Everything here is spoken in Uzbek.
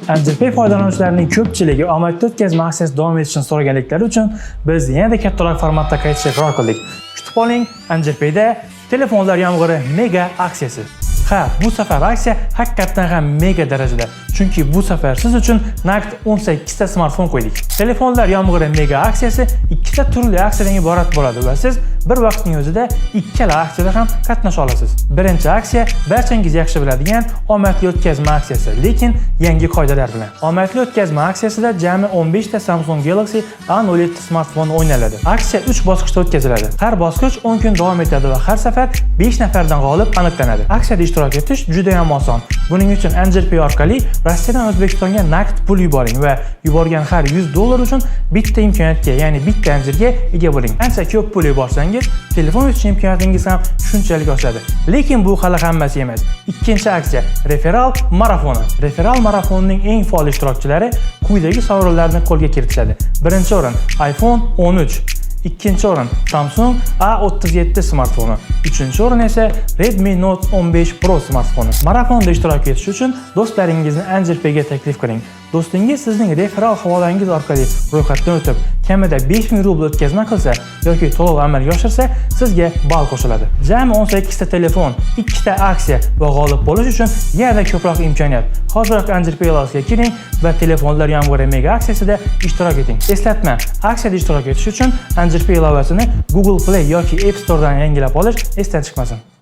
Angelpay foydalanuvchilarining ko'pchiligi omadli o'tkazma aksiyasi davom etishini so'raganliklari uchun biz yanada kattaroq formatda qaytishga qaror qildik. Kutib oling, Angelpayda telefonlar yomg'iri mega aksiyasi. Ha, bu safar aksiya haqiqatan ham mega darajada. Chunki bu safar siz uchun naqd 18 ta smartfon qo'ydik. Telefonlar yomg'iri mega aksiyasi ikkita turli aksiyadan iborat bo'ladi va siz bir vaqtning o'zida ikkala aksiyada ham qatnasha olasiz. Birinchi aksiya barchangiz yaxshi biladigan omadli o'tkazma aksiyasi, lekin yangi qoidalar bilan. Omadli o'tkazma aksiyasida jami 15 ta Samsung Galaxy A07 smartfoni o'ynaladi. Aksiya 3 bosqichda o'tkaziladi. Har bosqich 10 kun davom etadi va har safar 5 nafardan g'olib aniqlanadi. Aksiyada ishtirok etish juda ham oson. Buning uchun Angelpay orqali Rossiyadan O'zbekistonga naqd pul yuboring va yuborgan har $100 uchun bitta imkoniyatga, ya'ni bitta anjirga ega bo'ling. Qancha ko'p pul yuborsangiz, telefon yutish imkoniyatingiz ham shunchalik oshadi. Lekin bu hali hammasi emas. Ikkinchi aksiya referal marafoni. Referal marafonining eng faol ishtirokchilari quyidagi sovrinlarni qo'lga kiritishadi. Birinchi o'rin iPhone 13. Ikkinchi o'rin Samsung A37 smartfoni. Uchinchi o'rin esa Redmi Note 15 Pro smartfoni. Marafonda ishtirok etish uchun do'stlaringizni Angelpayga taklif qiling. Do'stingiz sizning referal havolangiz orqali ro'yxatdan o'tib, kamida 5000 rubl o'tkazma qilsa yoki to'lov amalga oshirsa, sizga ball qo'shiladi. Jami 18 ta telefon, 2 ta aksiya va g'olib bo'lish uchun yanada ko'proq imkoniyat. Hozirroq Angelpay ilovasiga kiring va telefonlar yomg'iri mega aksiyasida ishtirok eting. Eslatma, aksiyada ishtirok etish uchun Angelpay ilovasini Google Play yoki App Store dan yangilab olish esdan chiqmasin.